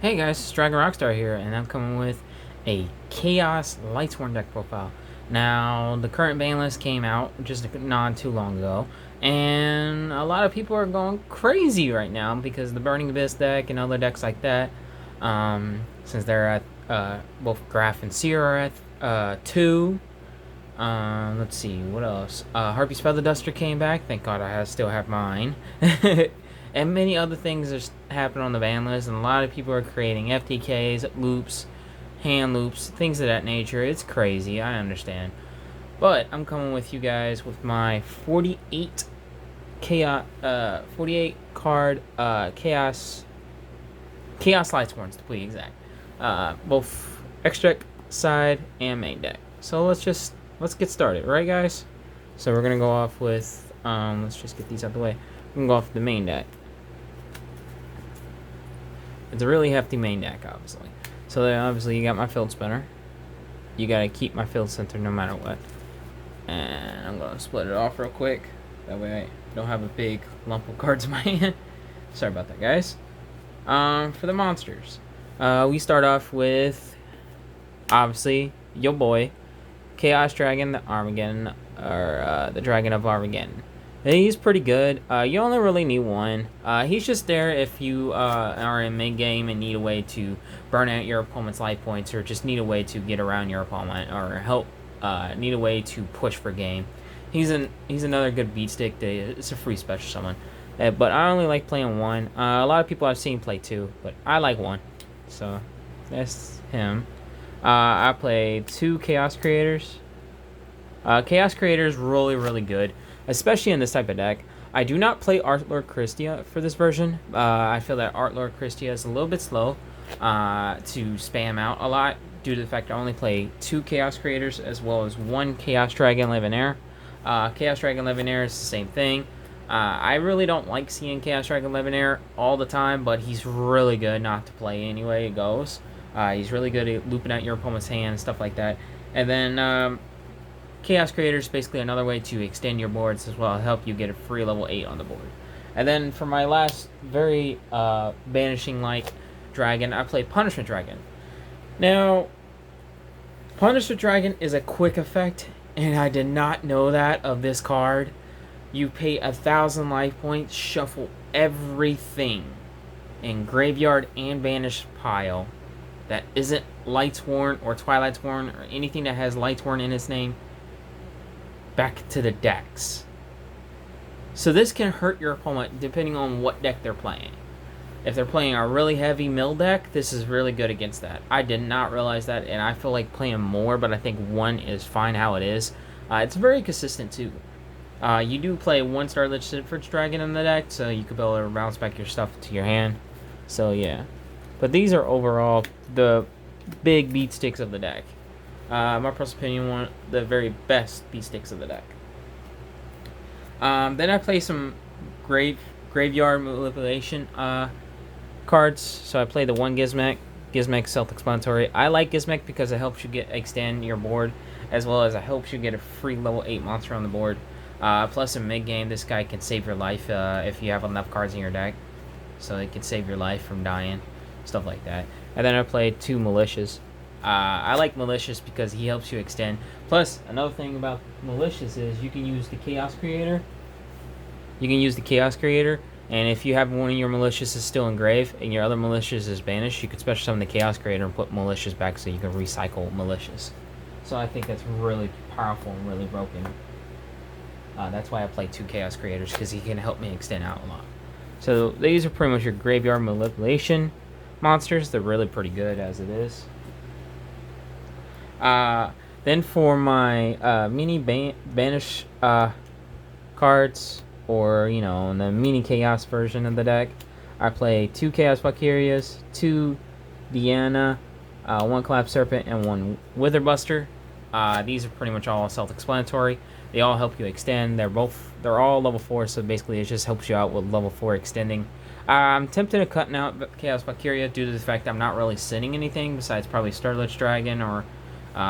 Hey guys, it's Dragon Rockstar here, and I'm coming with a Chaos Lightsworn deck profile. Now, the current ban list came out just not too long ago, and a lot of people are going crazy right now because the Burning Abyss deck and other decks like that, since they're at both Graph and Seer are at 2. Let's see, what else? Harpy's Feather Duster came back. Thank God still have mine. And many other things are happening on the ban list, and a lot of people are creating FTKs, loops, hand loops, things of that nature. It's crazy, I understand. But I'm coming with you guys with my 48 card Chaos Lightsworns to be exact. Both extract side and main deck. So let's get started, right guys? So we're gonna go off with let's just get these out of the way. We're gonna go off the main deck. It's a really hefty main deck, obviously. So then obviously you got my field spinner. You gotta keep my field center no matter what. And I'm gonna split it off real quick. That way I don't have a big lump of cards in my hand. Sorry about that, guys. For the monsters, we start off with obviously your boy Chaos Dragon, the Armageddon, or the Dragon of Armageddon. He's pretty good. You only really need one. He's just there if you are in mid-game and need a way to burn out your opponent's life points, or just need a way to get around your opponent, or need a way to push for game. He's another good beat stick. It's a free special summon. But I only like playing one. A lot of people I've seen play two, but I like one. So that's him. I play 2 Chaos Creators. Chaos Creators really good, especially in this type of deck. I do not play Art Lord Christia for this version. I feel that Art Lord Christia is a little bit slow to spam out a lot due to the fact I only play 2 Chaos Creators as well as 1 Chaos Dragon Levianeer. Chaos Dragon Levianeer is the same thing. I really don't like seeing Chaos Dragon Levianeer all the time, but he's really good not to play anyway it goes. He's really good at looping out your opponent's hand and stuff like that. And then Chaos Creator is basically another way to extend your boards as well, help you get a free level 8 on the board. And then for my last very banishing-like dragon, I play Punishment Dragon. Now, Punishment Dragon is a quick effect, and I did not know that of this card. You pay 1,000 life points, shuffle everything in graveyard and banish pile that isn't Lightsworn or Twilightsworn or anything that has Lightsworn in its name back to the decks. So this can hurt your opponent depending on what deck they're playing. If they're playing a really heavy mill deck, this is really good against that. I did not realize that, and I feel like playing more, but I think 1 is fine how it is. It's very consistent too. You do play 1 Starlit Sifrid's Dragon in the deck, so you could be able to bounce back your stuff to your hand. So yeah. But these are overall the big beat sticks of the deck. My personal opinion, one of the very best beat sticks of the deck. Then I play some graveyard manipulation cards. So I play the 1 Gizmek. Gizmek's self-explanatory. I like Gizmek because it helps you extend your board, as well as it helps you get a free level 8 monster on the board. Plus in mid-game, this guy can save your life if you have enough cards in your deck. So it can save your life from dying, stuff like that. And then I play 2 Malicious. I like Malicious because he helps you extend. Plus, another thing about Malicious is you can use the Chaos Creator. And if you have one of your Malicious is still engraved and your other Malicious is banished, you could special summon the Chaos Creator and put Malicious back so you can recycle Malicious. So I think that's really powerful and really broken. That's why I play 2 Chaos Creators, because he can help me extend out a lot. So these are pretty much your graveyard manipulation monsters. They're really pretty good as it is. Then for my mini banish cards, or the mini chaos version of the deck, I play 2 Chaos Valkyrias, 2 Diana, 1 Collapse Serpent, and 1 Witherbuster. These are pretty much all self-explanatory. They all help you extend. They're all level 4, so basically it just helps you out with level 4 extending. I'm tempted to cutting out Chaos Valkyria due to the fact I'm not really sending anything besides probably Starlit Dragon or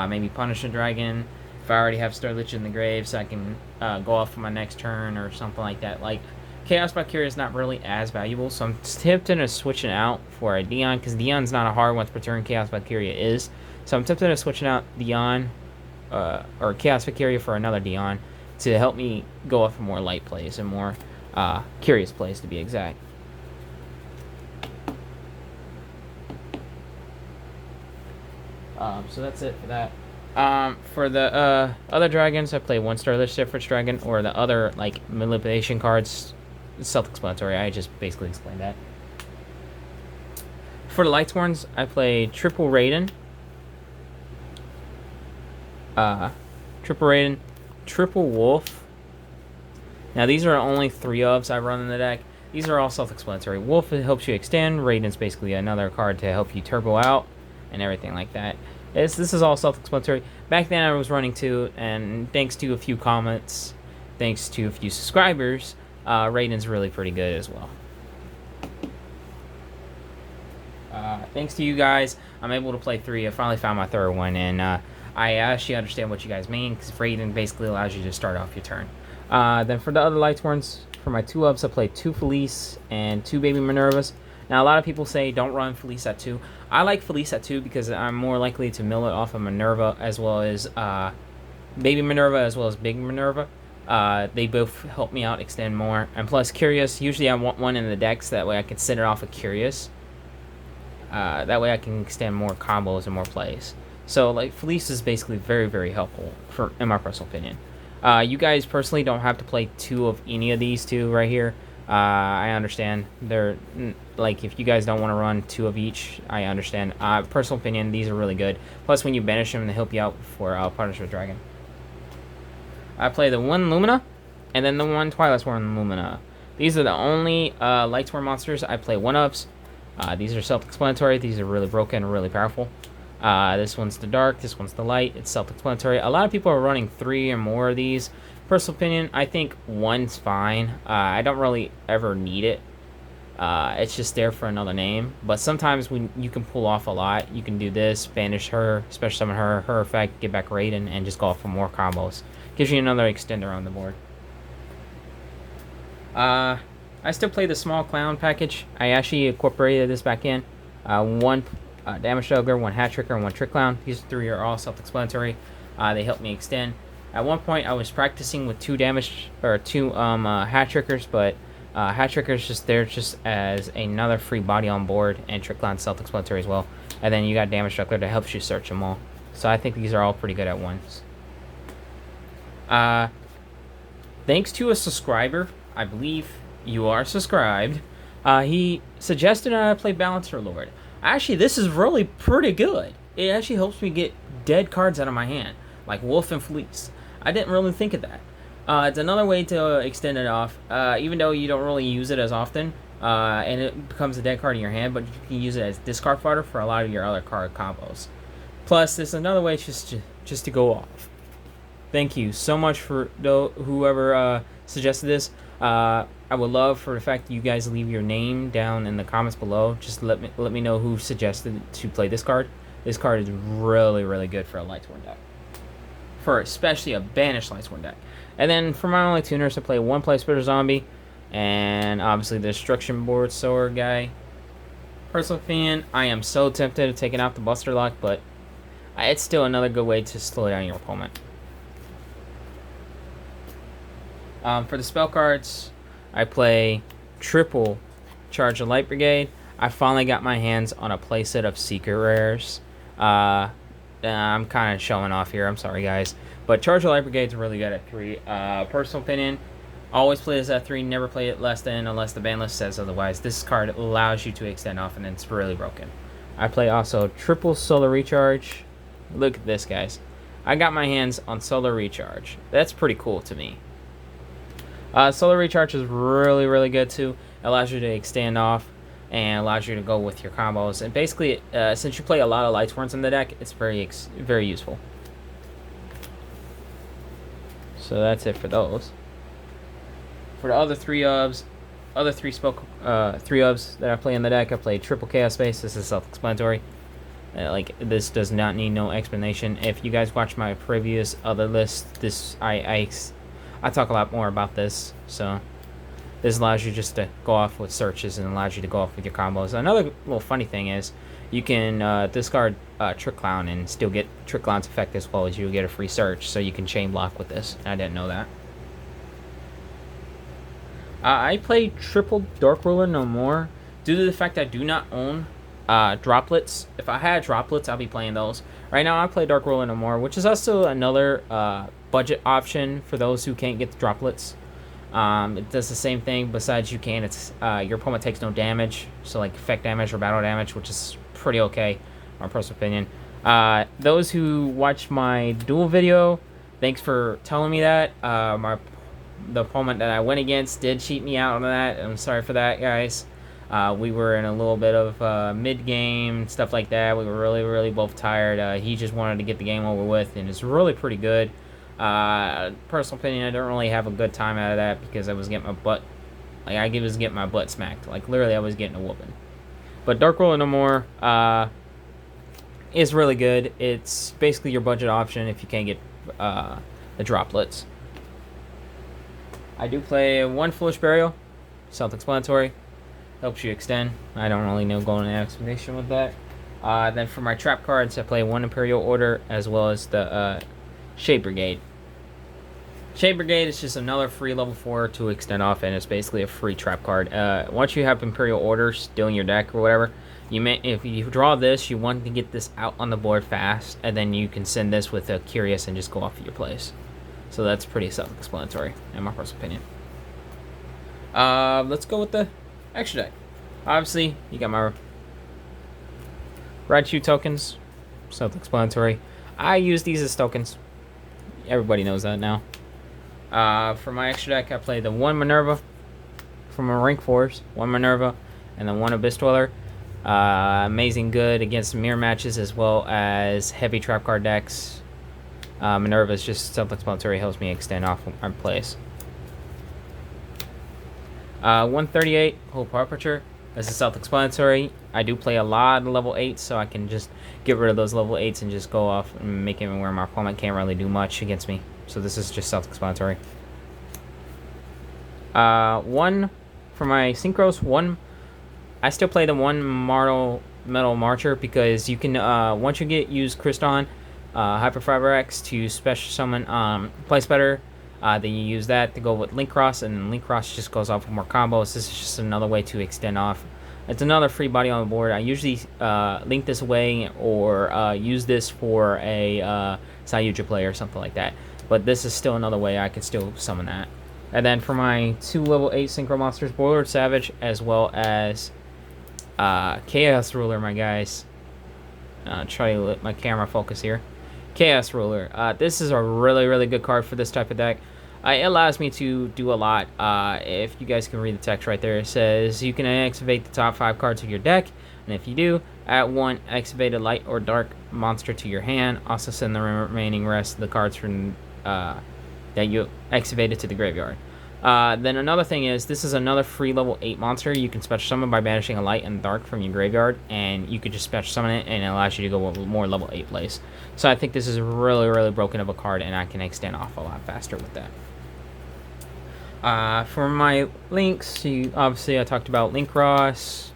maybe Punishment Dragon. If I already have Starlit in the grave, so I can go off for my next turn or something like that. Like Chaos Valkyria is not really as valuable, so I'm tempted to switching out for a Dion, because Dion's not a hard one per turn. Chaos Valkyria is. So I'm tempted to switching out Dion, or Chaos Valkyria for another Dion, to help me go off more light plays and more curious plays, to be exact. So that's it for that. For the other dragons, I play 1-star Lich Difference Dragon, or the other like manipulation cards. Self-explanatory. I just basically explained that. For the Lightsworns, I play triple Raiden, triple Wolf. Now these are only 3 ofs I run in the deck. These are all self-explanatory. Wolf helps you extend. Raiden's basically another card to help you turbo out and everything like that. This is all self-explanatory. Back then I was running 2, and thanks to a few comments, thanks to a few subscribers, Raiden's really pretty good as well. Thanks to you guys, I'm able to play 3. I finally found my 3rd one, and I actually understand what you guys mean, because Raiden basically allows you to start off your turn. Then for the other Lightsworns, for my 2 ups, I play 2 Felice and 2 Baby Minervas. Now, a lot of people say don't run Felice at 2. I like Felice at 2 because I'm more likely to mill it off of Minerva, as well as Baby Minerva, as well as Big Minerva. They both help me out, extend more. And plus, Curious, usually I want one in the deck, so that way I can send it off of Curious. That way I can extend more combos and more plays. So, like, Felice is basically very, very helpful, in my personal opinion. You guys personally don't have to play 2 of any of these 2 right here. I understand. They're, like, if you guys don't want to run 2 of each, I understand. Personal opinion, these are really good. Plus, when you banish them, they help you out for Punishment Dragon. I play the 1 Lumina, and then the 1 Lightsworn Lumina. These are the only Lightsworn monsters I play 1-ups. These are self-explanatory. These are really broken and really powerful. This one's the dark, this one's the light. It's self-explanatory. A lot of people are running 3 or more of these. Personal opinion, I think 1's fine. I don't really ever need it. It's just there for another name. But sometimes when you can pull off a lot, you can do this, banish her, special summon her effect, get back Raiden, and just go off for more combos. Gives you another extender on the board. I still play the small clown package. I actually incorporated this back in. 1 damage ogre, 1 hat tricker, and 1 trick clown. These 3 are all self-explanatory. They help me extend. At one point, I was practicing with 2 damage or 2 hat trickers, but hat trickers just there just as another free body on board, and trick clown self-explanatory as well. And then you got damage juggler that helps you search them all. So I think these are all pretty good at once. Thanks to a subscriber, I believe you are subscribed. He suggested I play Balancer Lord. Actually, this is really pretty good. It actually helps me get dead cards out of my hand, like Wolf and Fleece. I didn't really think of that. It's another way to extend it off, even though you don't really use it as often, and it becomes a dead card in your hand, but you can use it as discard fodder for a lot of your other card combos. Plus, there's another way just to go off. Thank you so much for whoever suggested this. I would love for the fact that you guys leave your name down in the comments below. Just let me know who suggested to play this card. This card is really, really good for a Lightsworn deck. For especially a banished Lightsworn deck. And then for my only tuners, I play 1 Play Spitter Zombie, and obviously the Destruction Board Sower guy. Personal opinion, I am so tempted of taking out the Buster Lock, but it's still another good way to slow down your opponent. For the spell cards, I play triple Charge of Light Brigade. I finally got my hands on a playset of Secret Rares. I'm kind of showing off here. I'm sorry, guys. But Charge of Light Brigade is really good at 3. Personal opinion, always play this at 3. Never play it less than unless the ban list says otherwise. This card allows you to extend off, and it's really broken. I play also triple Solar Recharge. Look at this, guys. I got my hands on Solar Recharge. That's pretty cool to me. Solar Recharge is really, really good too. It allows you to extend off and allows you to go with your combos. And basically, since you play a lot of Lightsworns in the deck, it's very useful. So that's it for those. For the other 3 ofs, other 3 ofs that I play in the deck, I play triple Chaos Space. This is self-explanatory. Like, this does not need no explanation. If you guys watch my previous other list, I talk a lot more about this. So This allows you just to go off with searches and allows you to go off with your combos. Another little funny thing is you can discard Trick Clown and still get Trick Clown's effect as well as you get a free search, so you can chain block with this. I didn't know that. I play triple Dark Ruler no more due to the fact I do not own droplets. If I had droplets, I'll be playing those. Right now, I play Dark Ruler no more, which is also another budget option for those who can't get the droplets. It does the same thing. Besides, you can. It's your opponent takes no damage, so like effect damage or battle damage, which is pretty okay, in my personal opinion. Those who watched my duel video, thanks for telling me that. The opponent that I went against did cheat me out on that. I'm sorry for that, guys. We were in a little bit of mid-game, stuff like that. We were really both tired. He just wanted to get the game over with, and it's really pretty good. Personal opinion, I don't really have a good time out of that because I was getting my butt, getting my butt smacked. Like, literally, I was getting a whooping. But Dark Ruler No More is really good. It's basically your budget option if you can't get the droplets. I do play one Foolish Burial, self-explanatory. Helps you extend. I don't really know going into explanation with that. Then for my trap cards, I play one Imperial Order as well as the Shade Brigade. Shade Brigade is just another free level 4 to extend off, and it's basically a free trap card. Once you have Imperial Order still in your deck or whatever, if you draw this, you want to get this out on the board fast, and then you can send this with a Curious and just go off of your place. So that's pretty self-explanatory, in my personal opinion. Let's go with the extra deck. Obviously, you got my Raichu tokens, self-explanatory. I use these as tokens. Everybody knows that now. For my extra deck, I play the one Minerva from a rank 4s, one Minerva, and then one Abyss Dweller. Amazing good against mirror matches as well as heavy trap card decks. Minerva is just self-explanatory, helps me extend off my place. 138, Hope Aperture. This is self-explanatory. I do play a lot of level 8s, so I can just get rid of those level 8s and just go off and make it where my opponent can't really do much against me. So this is just self-explanatory. One for my synchros. One, I still play the one Metal Marcher because you can once you use Kriston, Hyperfiber X to special summon Place Better. Then you use that to go with Link Cross, and Link Cross just goes off with more combos. This is just another way to extend off. It's another free body on the board. I usually link this away or use this for a Sayuja play or something like that. But this is still another way I can still summon that. And then for my 2 level 8 Synchro Monsters, Boiled Savage, as well as Chaos Ruler, my guys. Try to let my camera focus here. Chaos Ruler. This is a really good card for this type of deck. It allows me to do a lot. If you guys can read the text right there, it says you can activate the top 5 cards of your deck, and if you do, add 1 activated light or dark monster to your hand. Also send the remaining rest of the cards from that you activated to the graveyard. Then another thing is, this is another free level 8 monster. You can special summon by banishing a light and dark from your graveyard, and you could just special summon it, and it allows you to go with more level 8 plays. So I think this is really broken of a card, and I can extend off a lot faster with that. For my links, obviously I talked about Link Cross,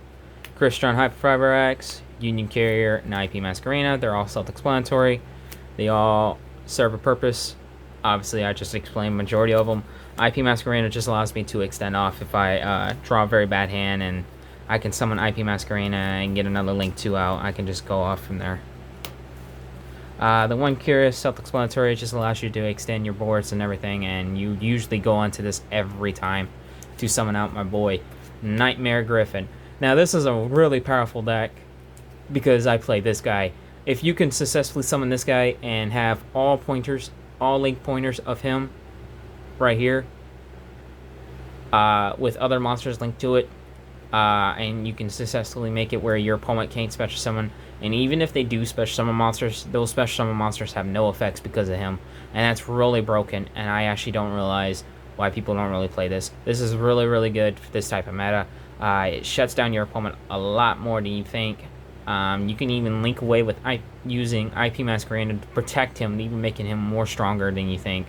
Crystron Hyperfiber X, Union Carrier, and IP Masquerena. They're all self-explanatory. They all serve a purpose. Obviously, I just explained majority of them. IP Masquerena just allows me to extend off if I draw a very bad hand, and I can summon IP Masquerena and get another Link 2 out. I can just go off from there. The one Curious, self-explanatory, just allows you to extend your boards and everything, and you usually go onto this every time to summon out my boy, Nightmare Griffin. Now, this is a really powerful deck because I play this guy. If you can successfully summon this guy and have all pointers, all link pointers of him right here with other monsters linked to it, and you can successfully make it where your opponent can't special summon, and even if they do special summon monsters, those special summon monsters have no effects because of him, and that's really broken, and I actually don't realize why people don't really play this. This is really good for this type of meta. It shuts down your opponent a lot more than you think. You can even link away with using IP Masquerena to protect him, even making him more stronger than you think.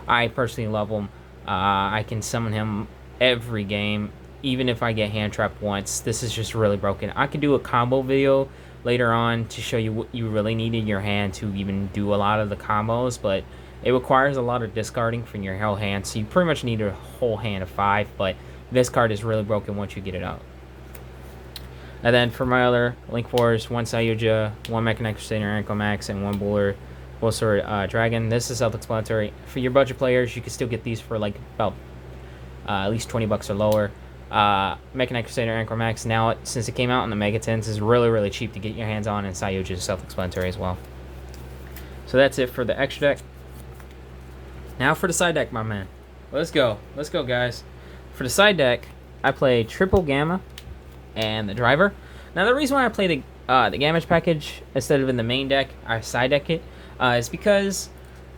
I personally love him. I can summon him every game, even if I get hand trapped once. This is just really broken. I could do a combo video later on to show you what you really need in your hand to even do a lot of the combos, but it requires a lot of discarding from your whole hand, so you pretty much need a whole hand of 5, but this card is really broken once you get it out. And then for my other Link Force, 1 Sayuja, 1 Mechanite Crusader Ankle Max, and 1 Buller Sword Dragon. This is self-explanatory. For your budget players, you can still get these for like about at least $20 or lower. Mechanite Crusader Ankle Max, now since it came out in the Mega 10s, is really cheap to get your hands on, and Sayuja is self-explanatory as well. So that's it for the extra deck. Now for the side deck, my man. Let's go, guys. For the side deck, I play triple Gamma and the Driver. Now the reason why I play the Gamma package instead of in the main deck, I side deck it, is because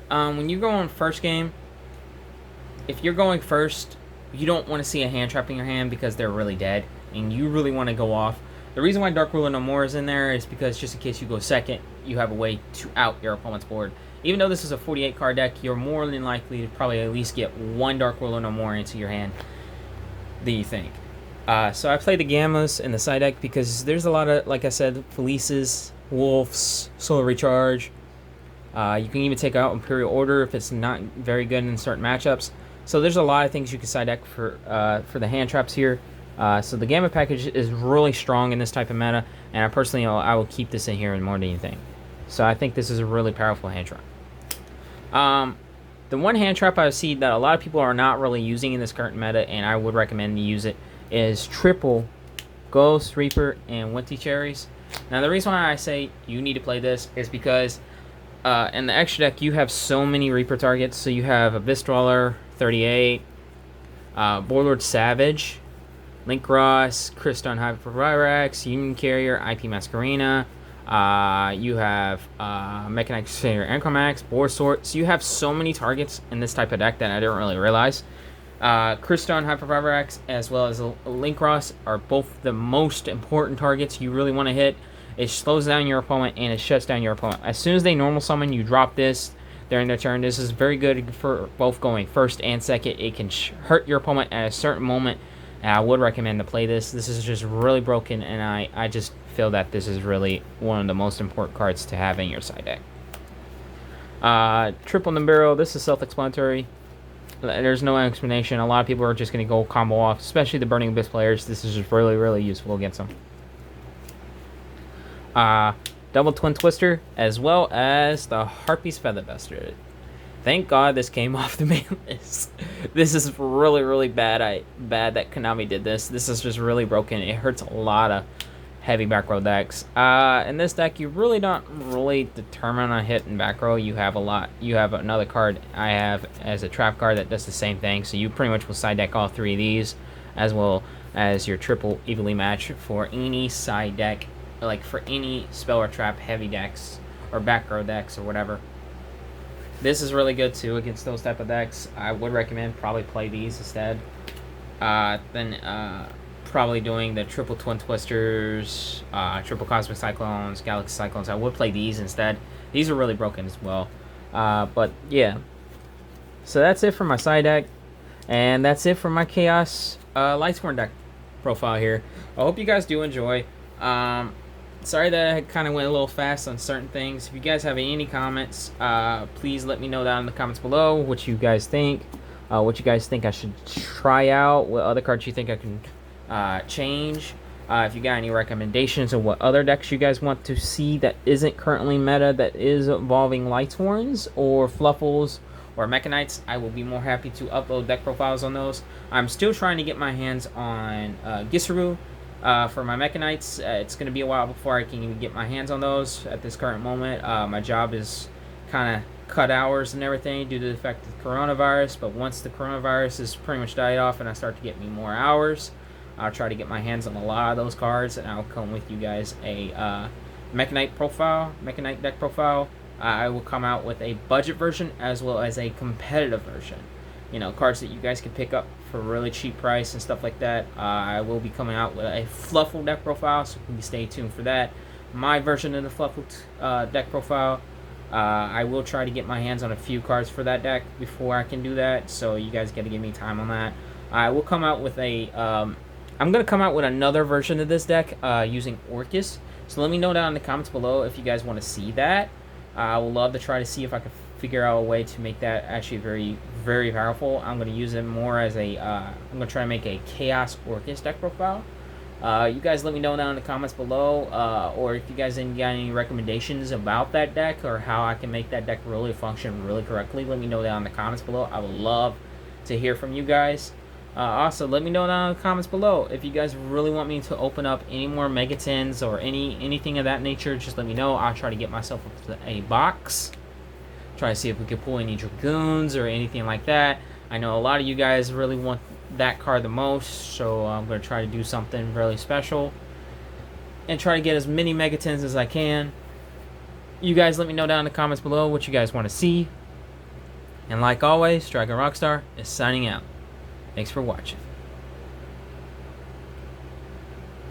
when you go on first game, if you're going first, you don't want to see a hand trap in your hand because they're really dead, and you really want to go off. The reason why Dark Ruler No More is in there is because just in case you go second, you have a way to out your opponent's board. Even though this is a 48 card deck, you're more than likely to probably at least get 1 Dark Ruler No More into your hand than you think. So I play the Gammas in the side deck because there's a lot of, like I said, Felices, Wolves, Solar Recharge. You can even take out Imperial Order if it's not very good in certain matchups. So there's a lot of things you can side deck for the hand traps here. So the Gamma package is really strong in this type of meta, and I personally, I will keep this in here more than anything. So I think this is a really powerful hand trap. The one hand trap I see that a lot of people are not really using in this current meta, and I would recommend to use it, is triple Ghost, Reaper, and Winty Cherries. Now the reason why I say you need to play this is because in the extra deck you have so many Reaper targets. So you have Abyss Dweller, 38, Warlord Savage, Link Ross, Kriston Hypervirax, Union Carrier, IP Masquerena. You have Mechanite Crusader Ankromax, Boar Sword. So you have so many targets in this type of deck that I didn't really realize. Kriston Hypervirax as well as Link Ross are both the most important targets you really want to hit. It slows down your opponent and it shuts down your opponent. As soon as they normal summon, you drop this during their turn. This is very good for both going first and second. It can hurt your opponent at a certain moment. And I would recommend to play this. This is just really broken, and I just feel that this is really one of the most important cards to have in your side deck. Triple Nibiru, this is self-explanatory. There's no explanation. A lot of people are just going to go combo off, especially the Burning Abyss players. This is just really useful against them. Double Twin Twister, as well as the Harpy's Feather Duster. Thank God this came off the main list. This is really bad that Konami did this. This is just really broken. It hurts a lot of heavy back row decks. In this deck, you really don't really determine a hit in back row. You have another card I have as a trap card that does the same thing. So you pretty much will side deck all 3 of these, as well as your triple evenly match for any side deck, like for any spell or trap heavy decks or back row decks or whatever. This is really good too against those type of decks. I would recommend probably play these instead. Then probably doing the triple Twin Twisters, triple Cosmic Cyclones, Galaxy Cyclones. I would play these instead. These are really broken as well. But yeah. So that's it for my side deck. And that's it for my Chaos Lightsworn deck profile here. I hope you guys do enjoy. Sorry that I kind of went a little fast on certain things. If you guys have any comments, please let me know down in the comments below what you guys think. What you guys think I should try out. What other cards you think I can change. If you got any recommendations of what other decks you guys want to see that isn't currently meta, that is involving Lightsworns or Fluffles or Mechanites, I will be more happy to upload deck profiles on those. I'm still trying to get my hands on Gisuru. For my Mechanites, it's going to be a while before I can even get my hands on those at this current moment. My job is kind of cut hours and everything due to the fact of the coronavirus, but once the coronavirus is pretty much died off and I start to get me more hours, I'll try to get my hands on a lot of those cards, and I'll come with you guys a Mechanite deck profile. I will come out with a budget version as well as a competitive version. You know, cards that you guys can pick up for a really cheap price and stuff like that. I will be coming out with a Fluffle deck profile, so please stay tuned for that. My version of the Fluffle deck profile, I will try to get my hands on a few cards for that deck before I can do that, so you guys got to give me time on that. I will come out with a. I'm gonna come out with another version of this deck using Orcus. So let me know down in the comments below if you guys want to see that. I would love to try to see if I can figure out a way to make that actually very, very powerful. I'm gonna use it more as a. I'm gonna try to make a Chaos Orcus deck profile. You guys let me know down in the comments below, or if you guys got any recommendations about that deck or how I can make that deck really function really correctly. Let me know down in the comments below. I would love to hear from you guys. Also, let me know down in the comments below if you guys really want me to open up any more Megatons or anything of that nature. Just let me know. I'll try to get myself a box. Try to see if we can pull any Dragoons or anything like that. I know a lot of you guys really want that card the most, so I'm going to try to do something really special and try to get as many Megatons as I can. You guys let me know down in the comments below what you guys want to see. And like always, Dragon Rockstar is signing out. Thanks for watching.